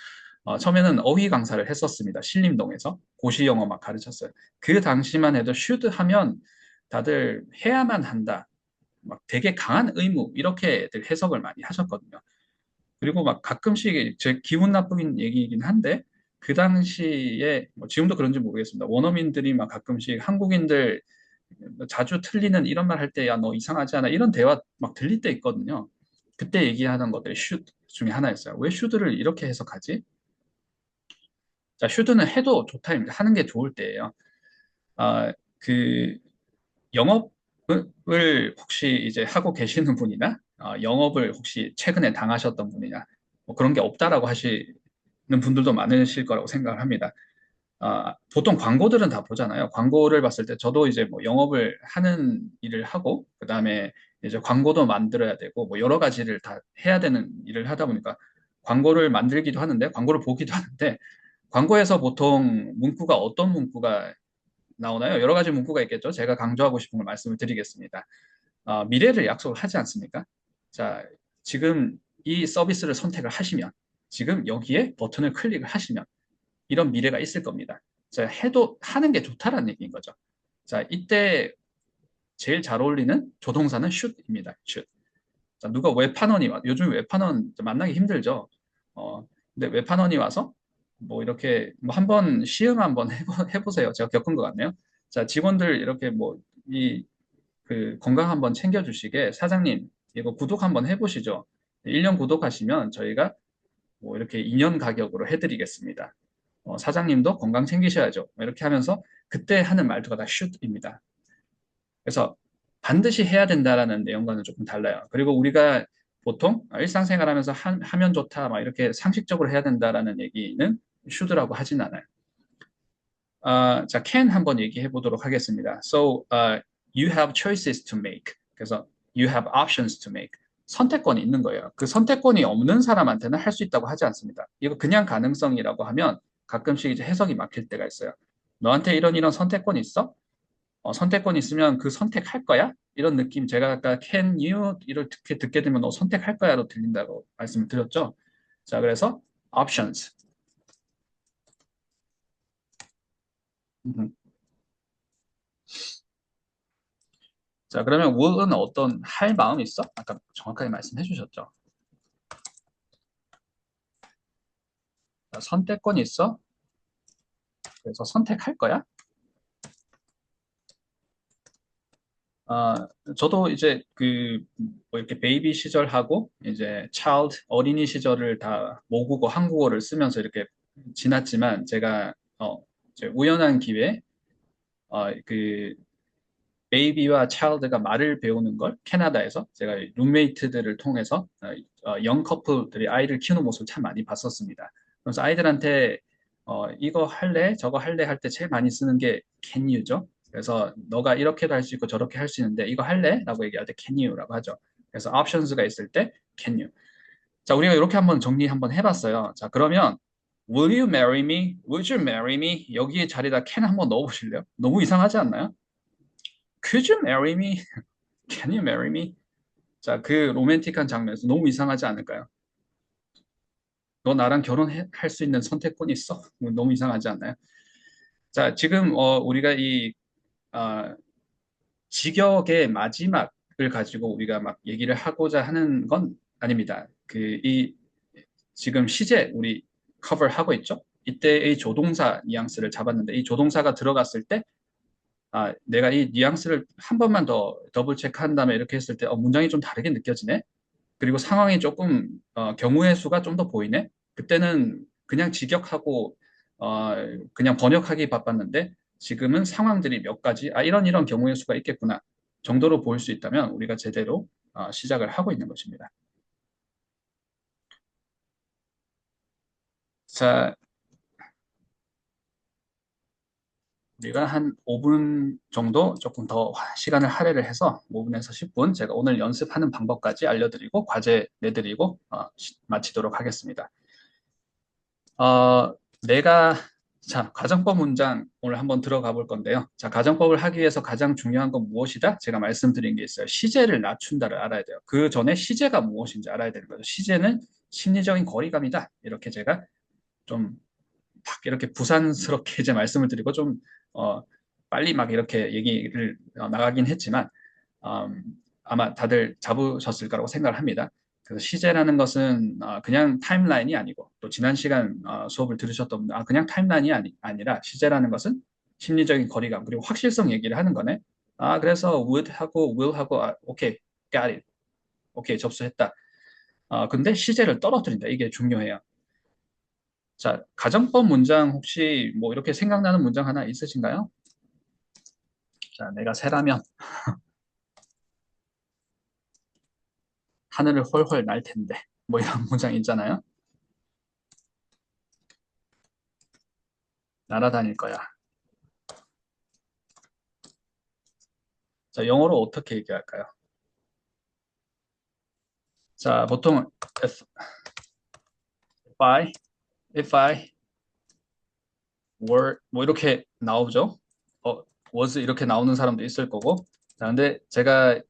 처음에는 어휘 강사를 했었습니다. 신림동에서 고시 영어 막 가르쳤어요. 그 당시만 해도 should 하면 다들 해야만 한다. 막 되게 강한 의무 이렇게들 해석을 많이 하셨거든요. 그리고 막 가끔씩 제 기분 나쁜 얘기이긴 한데 그 당시에 뭐 지금도 그런지 모르겠습니다. 원어민들이 막 가끔씩 한국인들 자주 틀리는 이런 말 할 때 야 너 이상하지 않아 이런 대화 막 들릴 때 있거든요. 그때 얘기하는 것들이 should 중에 하나였어요. 왜 should를 이렇게 해석하지? 자, should는 해도 좋다입니다. 하는 게 좋을 때예요. 그 영업을 혹시 이제 하고 계시는 분이나 영업을 혹시 최근에 당하셨던 분이나 뭐 그런 게 없다라고 하시는 분들도 많으실 거라고 생각을 합니다. 보통 광고들은 다 보잖아요. 광고를 봤을 때 저도 이제 뭐 영업을 하는 일을 하고 그다음에 이제 광고도 만들어야 되고 뭐 여러 가지를 다 해야 되는 일을 하다 보니까 광고를 만들기도 하는데 광고를 보기도 하는데 광고에서 보통 문구가 어떤 문구가 나오나요? 여러 가지 문구가 있겠죠. 제가 강조하고 싶은 걸 말씀을 드리겠습니다. 미래를 약속을 하지 않습니까? 자, 지금 이 서비스를 선택을 하시면, 지금 여기에 버튼을 클릭을 하시면, 이런 미래가 있을 겁니다. 자, 하는 게 좋다라는 얘기인 거죠. 자, 이때 제일 잘 어울리는 조동사는 should입니다. should. 자, 누가 웹판원이, 요즘 웹판원 만나기 힘들죠. 어, 근데 외판원이 와서 뭐 이렇게 뭐 한번 시음 한번 해보세요. 제가 겪은 것 같네요. 자, 직원들 이렇게 뭐 이 그 건강 한번 챙겨주시게 사장님 이거 구독 한번 해보시죠. 1년 구독하시면 저희가 뭐 이렇게 2년 가격으로 해드리겠습니다. 사장님도 건강 챙기셔야죠. 뭐 이렇게 하면서 그때 하는 말투가 다 슛입니다. 그래서 반드시 해야 된다라는 내용과는 조금 달라요. 그리고 우리가 보통 일상생활하면서 하면 좋다, 막 이렇게 상식적으로 해야 된다라는 얘기는 should라고 하진 않아요. 자, can 한번 얘기해 보도록 하겠습니다. So, you have choices to make. 그래서 you have options to make. 선택권이 있는 거예요. 그 선택권이 없는 사람한테는 할 수 있다고 하지 않습니다. 이거 그냥 가능성이라고 하면 가끔씩 이제 해석이 막힐 때가 있어요. 너한테 이런 이런 선택권이 있어? 선택권이 있으면 그 선택할 거야? 이런 느낌. 제가 아까 can you 이렇게 듣게 되면 너 선택할 거야로 들린다고 말씀을 드렸죠. 자, 그래서 options. 자, 그러면 will은 어떤 할 마음 있어? 아까 정확하게 말씀해 주셨죠. 자, 선택권이 있어? 그래서 선택할 거야? 아, 저도 이제 뭐 이렇게 베이비 시절하고 이제 child 어린이 시절을 다 모국어 한국어를 쓰면서 이렇게 지났지만 제가 이제 우연한 기회에 그 베이비와 차일드가 말을 배우는 걸 캐나다에서 제가 룸메이트들을 통해서 영 커플들이 아이를 키우는 모습을 참 많이 봤었습니다. 그래서 아이들한테 이거 할래? 저거 할래? 할 때 제일 많이 쓰는 게 can you죠. 그래서 너가 이렇게도 할 수 있고 저렇게 할 수 있는데 이거 할래? 라고 얘기할 때 can you라고 하죠. 그래서 options가 있을 때 can you. 자, 우리가 이렇게 한번 정리 한번 해봤어요. 자, 그러면 will you marry me? Would you marry me? 여기에 자리에다 can 한번 넣어보실래요? 너무 이상하지 않나요? Could you marry me? Can you marry me? 자, 그 로맨틱한 장면에서 너무 이상하지 않을까요? 너 나랑 결혼할 수 있는 선택권이 있어? 너무 이상하지 않나요? 자, 지금 우리가 이 어, 직역의 마지막을 가지고 우리가 막 얘기를 하고자 하는 건 아닙니다. 이 지금 시제 우리 커버 하고 있죠? 이때의 조동사 뉘앙스를 잡았는데 이 조동사가 들어갔을 때 내가 이 뉘앙스를 한 번만 더 더블 체크한 다음에 이렇게 했을 때 문장이 좀 다르게 느껴지네. 그리고 상황이 조금 경우의 수가 좀 더 보이네. 그때는 그냥 직역하고 어, 그냥 번역하기 바빴는데 지금은 상황들이 몇 가지 이런 이런 경우의 수가 있겠구나 정도로 보일 수 있다면 우리가 제대로 시작을 하고 있는 것입니다. 자, 우리가 한 5분 정도 조금 더 시간을 할애를 해서 5분에서 10분 제가 오늘 연습하는 방법까지 알려드리고 과제 내드리고 마치도록 하겠습니다. 어, 내가 자, 가정법 문장 오늘 한번 들어가 볼 건데요. 자, 가정법을 하기 위해서 가장 중요한 건 무엇이다? 제가 말씀드린 게 있어요. 시제를 낮춘다를 알아야 돼요. 그 전에 시제가 무엇인지 알아야 되는 거죠. 시제는 심리적인 거리감이다. 이렇게 제가 좀 딱 이렇게 부산스럽게 이제 말씀을 드리고 좀 어, 빨리 막 이렇게 얘기를 나가긴 했지만 음, 아마 다들 잡으셨을 거라고 생각을 합니다. 그래서 시제라는 것은 그냥 타임라인이 아니고 또 지난 시간 수업을 들으셨던 분들 그냥 타임라인이 아니라 시제라는 것은 심리적인 거리감 그리고 확실성 얘기를 하는 거네. 그래서 would 하고 will 하고 오케이 got it 오케이 접수했다. 근데 시제를 떨어뜨린다. 이게 중요해요. 자, 가정법 문장 혹시 뭐 이렇게 생각나는 문장 하나 있으신가요? 자, 내가 새라면 하늘을 훨훨 날 텐데 뭐 이런 문장 있잖아요. 날아다닐 거야. 자, 영어로 어떻게 얘기할까요? 자, 보통 I, if I were 뭐 이렇게 나오죠. was 이렇게 나오는 사람도 있을 거고. 자, 근데 제가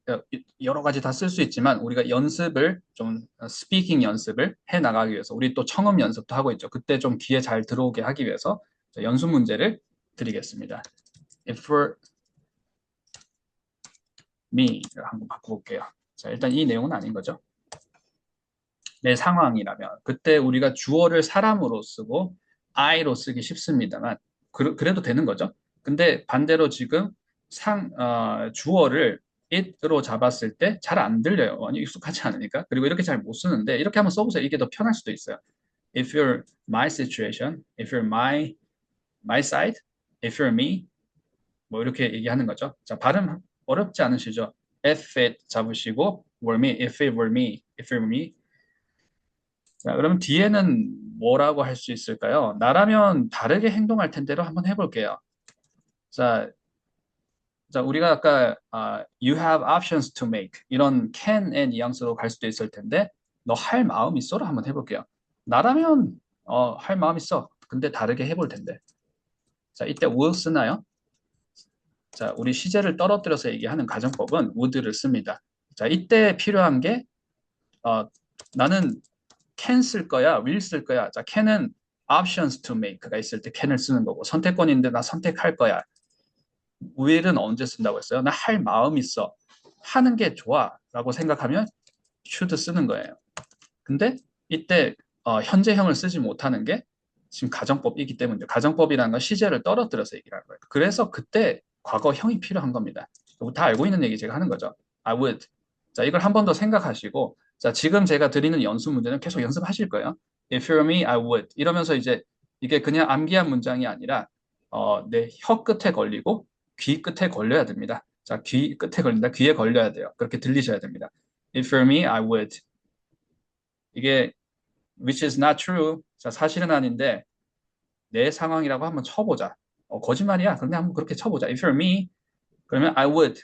여러 가지 다 쓸 수 있지만 우리가 연습을 좀 스피킹 연습을 해 나가기 위해서 우리 또 청음 연습도 하고 있죠. 그때 좀 귀에 잘 들어오게 하기 위해서 연습 문제를 드리겠습니다. If were me를 한번 바꿔볼게요. 자, 일단 이 내용은 아닌 거죠. 내 상황이라면 그때 우리가 주어를 사람으로 쓰고 I로 쓰기 쉽습니다만 그래도 되는 거죠. 근데 반대로 지금 주어를 it으로 잡았을 때 잘 안 들려요. 아니, 익숙하지 않으니까. 그리고 이렇게 잘 못 쓰는데 이렇게 한번 써보세요. 이게 더 편할 수도 있어요. If you're my situation, if you're my side, if you're me, 뭐 이렇게 얘기하는 거죠. 자, 발음 어렵지 않으시죠? If it 잡으시고 were me, if it were me, if it were me. 자, 그러면 뒤에는 뭐라고 할 수 있을까요? 나라면 다르게 행동할 텐데로 한번 해볼게요. 자, 우리가 아까 you have options to make 이런 can의 뉘앙스로 갈 수도 있을 텐데 너 할 마음 있어로 한번 해볼게요. 나라면 할 마음 있어. 근데 다르게 해볼 텐데. 자, 이때 would 쓰나요? 자, 우리 시제를 떨어뜨려서 얘기하는 가정법은 would를 씁니다. 자, 이때 필요한 게 어, 나는 can 쓸 거야, will 쓸 거야. 자, can은 options to make가 있을 때 can을 쓰는 거고 선택권인데 나 선택할 거야. will은 언제 쓴다고 했어요? 나 할 마음 있어. 하는 게 좋아라고 생각하면 should 쓰는 거예요. 근데 이때 현재형을 쓰지 못하는 게 지금 가정법이기 때문에 가정법이라는 건 시제를 떨어뜨려서 얘기를 하는 거예요. 그래서 그때 과거형이 필요한 겁니다. 다 알고 있는 얘기 제가 하는 거죠. I would. 자, 이걸 한 번 더 생각하시고 자, 지금 제가 드리는 연습 문제는 계속 연습하실 거예요. If you're me, I would. 이러면서 이제 이게 그냥 암기한 문장이 아니라 내 혀 끝에 걸리고 귀 끝에 걸려야 됩니다. 자, 귀 끝에 걸린다. 귀에 걸려야 돼요. 그렇게 들리셔야 됩니다. If you're me, I would. 이게 which is not true. 자, 사실은 아닌데 내 상황이라고 한번 쳐보자. 거짓말이야. 그런데 한번 그렇게 쳐보자. If you're me, 그러면 I would.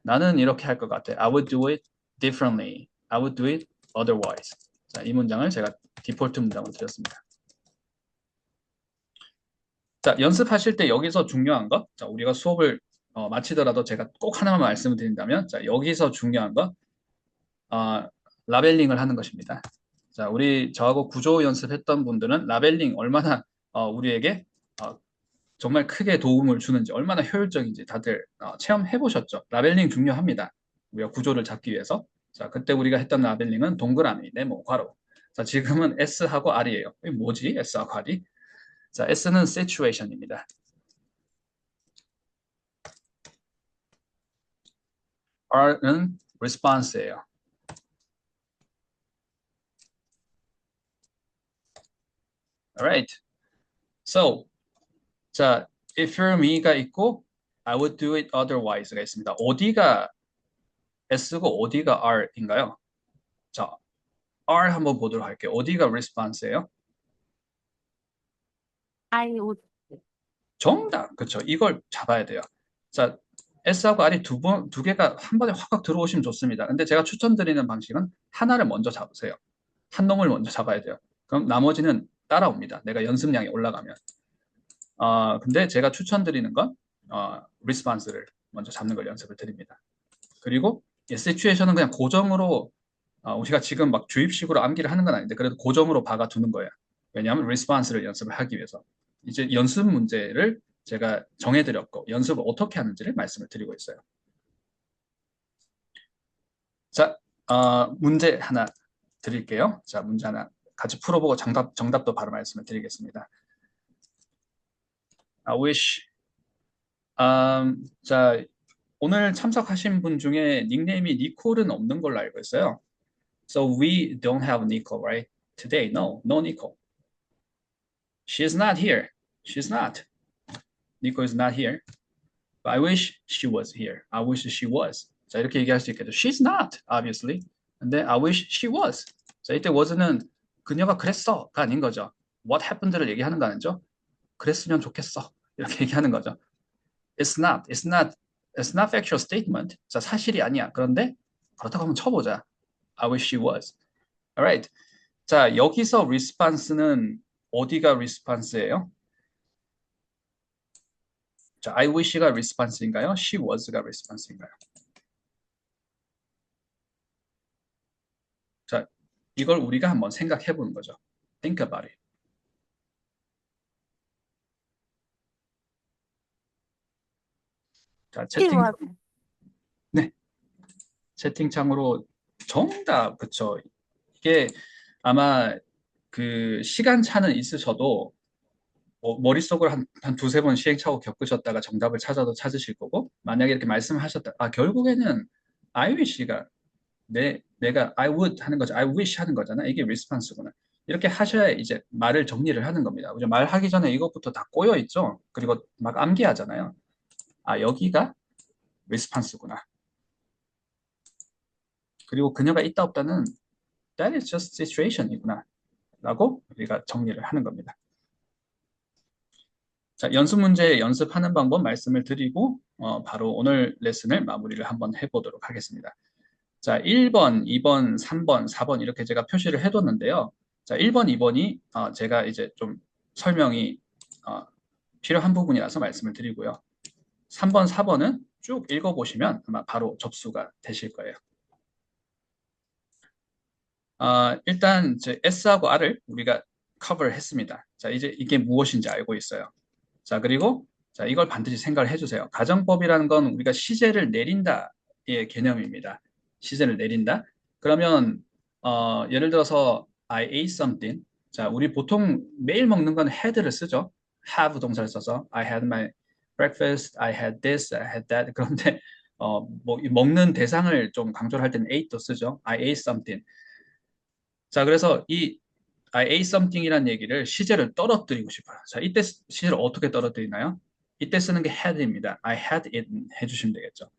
나는 이렇게 할 것 같아. I would do it differently. I would do it otherwise. 자, 이 문장을 제가 디폴트 문장으로 드렸습니다. 자, 연습하실 때 여기서 중요한 거. 자, 우리가 수업을 마치더라도 제가 꼭 하나만 말씀을 드린다면, 자, 여기서 중요한 거, 어, 라벨링을 하는 것입니다. 자, 우리 저하고 구조 연습했던 분들은 라벨링 얼마나 우리에게 정말 크게 도움을 주는지 얼마나 효율적인지 다들 체험해 보셨죠? 라벨링 중요합니다. 우리가 구조를 잡기 위해서. 자, 그때 우리가 했던 라벨링은 동그라미, 네모, 괄호. 자, 지금은 S하고 R이에요. 이게 뭐지? S하고 R이? 자, S는 situation입니다. R는 response예요. Alright. So, 자, if you're me가 있고 I would do it otherwise가 있습니다. 어디가 S고 어디가 R인가요? 자, R 한번 보도록 할게요. 어디가 response예요? I would. 정답. 그렇죠. 이걸 잡아야 돼요. 자, S하고 R이 두 개가 한 번에 확 들어오시면 좋습니다. 근데 제가 추천드리는 방식은 하나를 먼저 잡으세요. 한 놈을 먼저 잡아야 돼요. 그럼 나머지는 따라옵니다. 내가 연습량이 올라가면. 근데 제가 추천드리는 건 response를 먼저 잡는 걸 연습을 드립니다. 그리고 situation은 그냥 고정으로 우리가 지금 막 주입식으로 암기를 하는 건 아닌데 그래도 고정으로 박아두는 거예요. 왜냐하면 response를 연습을 하기 위해서. 이제 연습 문제를 제가 정해드렸고 연습을 어떻게 하는지를 말씀을 드리고 있어요. 자, 문제 하나 드릴게요. 자, 문제 하나 같이 풀어보고 정답도 바로 말씀을 드리겠습니다. I wish. 자, 오늘 참석하신 분 중에 닉네임이 니콜은 없는 걸로 알고 있어요. So we don't have Nicole, right? Today, no Nicole. She's not here. She's not. Nicole is not here. But I wish she was here. I wish she was. 자, 이렇게 얘기할 수 있겠죠. She's not, obviously. 근데 I wish she was. 자, 이때 was는 그녀가 그랬어가 아닌 거죠. What happened를 얘기하는 거 아니죠? 그랬으면 좋겠어. 이렇게 얘기하는 거죠. It's not. It's not. It's not factual statement. 자, 사실이 아니야. 그런데 그렇다고 한번 쳐보자. I wish she was. Alright. 자, 여기서 response는 어디가 response예요? 자, I wish가 response인가요? She was가 response인가요? 자, 이걸 우리가 한번 생각해 보는 거죠. Think about it. 자, He was. 네, 채팅창으로 정답, 그쵸. 이게 아마 그 시간차는 있으셔도 머릿속으로 한 두세 번 시행착오 겪으셨다가 정답을 찾아도 찾으실 거고, 만약에 이렇게 말씀하셨다, 아, 결국에는 I wish가 내가 I would 하는 거죠. I wish 하는 거잖아. 이게 response구나. 이렇게 하셔야 이제 말을 정리를 하는 겁니다. 그죠? 말하기 전에 이것부터 다 꼬여 있죠. 그리고 막 암기하잖아요. 아, 여기가 response구나. 그리고 그녀가 있다 없다는 that is just situation이구나. 라고 우리가 정리를 하는 겁니다. 자, 연습 문제 연습하는 방법 말씀을 드리고 바로 오늘 레슨을 마무리를 한번 해보도록 하겠습니다. 자, 1번, 2번, 3번, 4번 이렇게 제가 표시를 해뒀는데요. 자, 1번, 2번이 제가 이제 좀 설명이 어, 필요한 부분이라서 말씀을 드리고요. 3번, 4번은 쭉 읽어보시면 아마 바로 접수가 되실 거예요. 일단 이제 S하고 R을 우리가 커버를 했습니다. 자, 이제 이게 무엇인지 알고 있어요. 자, 그리고 자, 이걸 반드시 생각을 해주세요. 가정법이라는 건 우리가 시제를 내린다의 개념입니다. 시제를 내린다. 그러면 예를 들어서 I ate something. 자, 우리 보통 매일 먹는 건 had를 쓰죠. have 동사를 써서 I had my breakfast, I had this, I had that. 그런데 뭐 먹는 대상을 좀 강조를 할 때는 ate도 쓰죠. I ate something. 자, 그래서 이 I ate something이라는 얘기를 시제를 떨어뜨리고 싶어요. 자, 이때 시제를 어떻게 떨어뜨리나요? 이때 쓰는 게 had입니다. I had it 해주시면 되겠죠.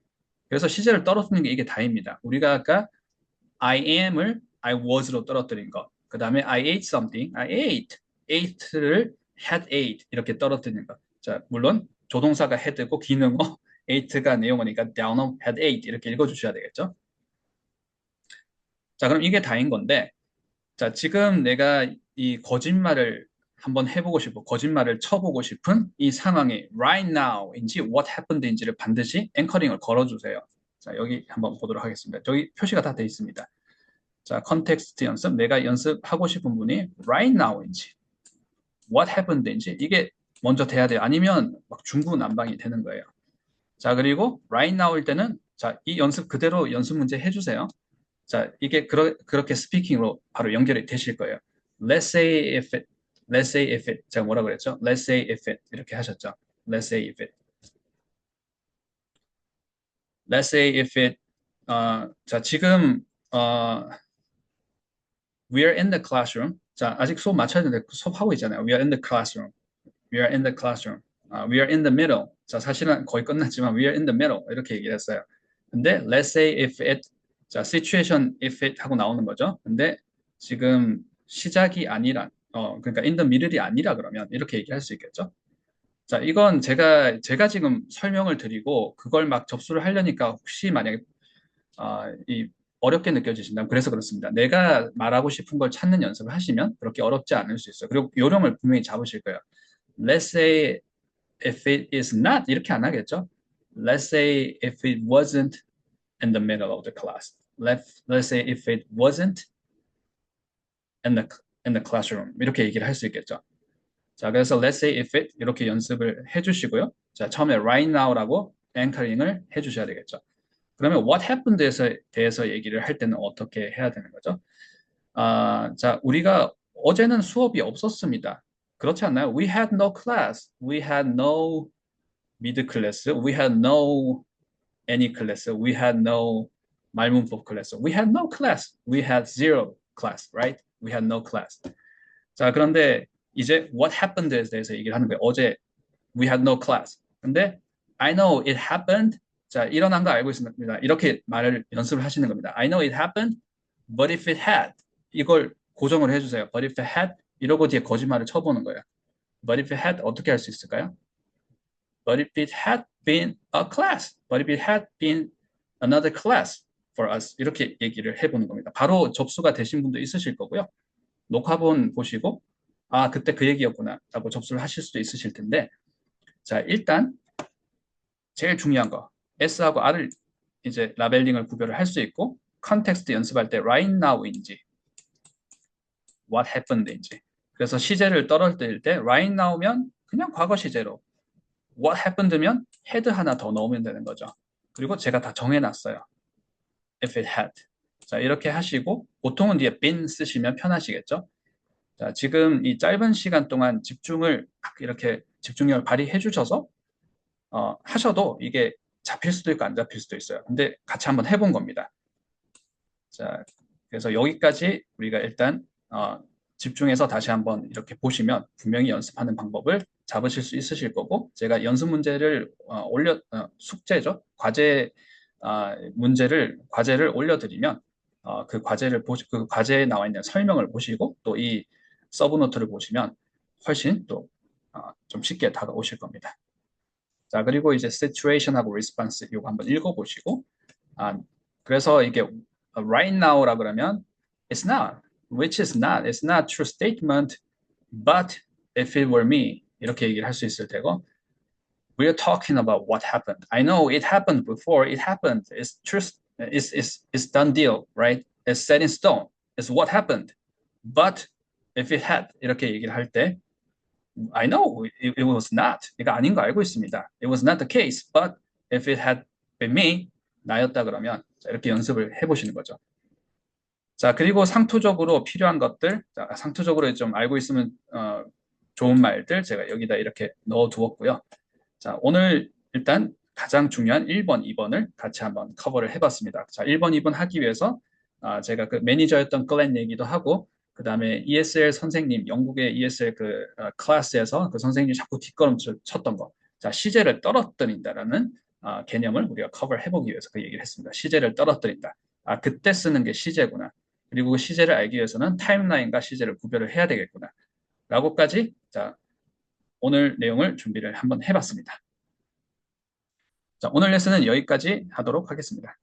그래서 시제를 떨어뜨리는 게 이게 다입니다. 우리가 아까 I am을 I was로 떨어뜨린 것. 그 다음에 I ate something, I ate, ate를 had ate 이렇게 떨어뜨리는 것. 자, 물론 조동사가 had고 기능어 ate가 내용어니까 down had ate 이렇게 읽어주셔야 되겠죠. 자, 그럼 이게 다인 건데 자, 지금 내가 이 거짓말을 한번 해보고 싶고, 거짓말을 쳐보고 싶은 이 상황이 right now인지 what happened인지를 반드시 앵커링을 걸어주세요. 자, 여기 한번 보도록 하겠습니다. 저기 표시가 다 돼 있습니다. 자, 컨텍스트 연습, 내가 연습하고 싶은 분이 right now인지 what happened인지 이게 먼저 돼야 돼요. 아니면 막 중구난방이 되는 거예요. 자, 그리고 right now일 때는 자, 이 연습 그대로 연습 문제 해주세요. 자, 이게 그렇게 스피킹으로 바로 연결이 되실 거예요. Let's say if it, let's say if it. 제가 뭐라 그랬죠? Let's say if it. 이렇게 하셨죠? Let's say if it. Let's say if it. 자, 지금, we are in the classroom. 자, 아직 수업 마쳐야 되는데 수업하고 있잖아요. We are in the classroom. We are in the classroom. We are in the middle. 자, 사실은 거의 끝났지만 we are in the middle. 이렇게 얘기를 했어요. 근데 let's say if it. 자, situation if it 하고 나오는 거죠. 근데 지금 시작이 아니라, 그러니까 in the middle이 아니라 그러면 이렇게 얘기할 수 있겠죠. 자, 이건 제가 지금 설명을 드리고 그걸 막 접수를 하려니까 혹시 만약에 이 어렵게 느껴지신다면 그래서 그렇습니다. 내가 말하고 싶은 걸 찾는 연습을 하시면 그렇게 어렵지 않을 수 있어요. 그리고 요령을 분명히 잡으실 거예요. Let's say if it is not 이렇게 안 하겠죠. Let's say if it wasn't in the middle of the class. Let's say if it wasn't in the classroom. 이렇게 얘기를 할 수 있겠죠. 자, 그래서 let's say if it 이렇게 연습을 해주시고요. 자, 처음에 right now라고 앵커링을 해주셔야 되겠죠. 그러면 what happened에 대해서 얘기를 할 때는 어떻게 해야 되는 거죠? 자, 우리가 어제는 수업이 없었습니다. 그렇지 않나요? We had no class. We had no mid class. We had no any class. We had no 말문법 class. We had no class. We had zero class, right? We had no class. 자, 그런데 이제 what happened에 대해서 얘기를 하는 거예요. 어제 we had no class. 근데 I know it happened. 자, 일어난 거 알고 있습니다. 이렇게 말을 연습을 하시는 겁니다. I know it happened, but if it had 이걸 고정을 해주세요. But if it had 이러고 뒤에 거짓말을 쳐보는 거예요. But if it had 어떻게 할 수 있을까요? But if it had been a class, but if it had been another class for us 이렇게 얘기를 해보는 겁니다. 바로 접수가 되신 분도 있으실 거고요. 녹화본 보시고 그때 그 얘기였구나 라고 접수를 하실 수도 있으실 텐데 자, 일단 제일 중요한 거 S하고 R을 이제 라벨링을 구별을 할 수 있고 컨텍스트 연습할 때 right now인지 what happened인지 그래서 시제를 떨어뜨릴 때 right now면 그냥 과거 시제로 what happened면 had 하나 더 넣으면 되는 거죠. 그리고 제가 다 정해놨어요. if it had 자, 이렇게 하시고 보통은 뒤에 been 쓰시면 편하시겠죠? 자, 지금 이 짧은 시간 동안 집중을 막 이렇게 집중력을 발휘해 주셔서 하셔도 이게 잡힐 수도 있고 안 잡힐 수도 있어요. 근데 같이 한번 해본 겁니다. 자, 그래서 여기까지 우리가 일단 집중해서 다시 한번 이렇게 보시면 분명히 연습하는 방법을 잡으실 수 있으실 거고 제가 연습 문제를 숙제죠. 과제를 올려드리면 그 과제에 나와 있는 설명을 보시고 또 이 서브노트를 보시면 훨씬 또 좀 쉽게 다가오실 겁니다. 자, 그리고 이제 situation하고 response 이거 한번 읽어보시고 아, 그래서 이게 right now라 그러면 it's not, which is not, it's not true statement, but if it were me 이렇게 얘기를 할 수 있을 테고 we're talking about what happened. I know it happened before. It happened. It's true. It's done deal, right? It's set in stone. It's what happened. But if it had 이렇게 얘기를 할 때 I know it was not. 이거 아닌 거 알고 있습니다. It was not the case. But if it had been me, 나였다 그러면 자, 이렇게 연습을 해보시는 거죠. 자, 그리고 상투적으로 필요한 것들, 자, 상투적으로 좀 알고 있으면 좋은 말들 제가 여기다 이렇게 넣어 두었고요. 자, 오늘 일단 가장 중요한 1번, 2번을 같이 한번 커버를 해봤습니다. 자, 1번, 2번 하기 위해서 제가 그 매니저였던 클랜 얘기도 하고 그 다음에 ESL 선생님, 영국의 ESL 클래스에서 그 선생님이 자꾸 뒷걸음 쳤던 거. 자, 시제를 떨어뜨린다라는 개념을 우리가 커버를 해보기 위해서 그 얘기를 했습니다. 시제를 떨어뜨린다. 그때 쓰는 게 시제구나. 그리고 그 시제를 알기 위해서는 타임라인과 시제를 구별을 해야 되겠구나. 라고까지 자, 오늘 내용을 준비를 한번 해봤습니다. 자, 오늘 레슨은 여기까지 하도록 하겠습니다.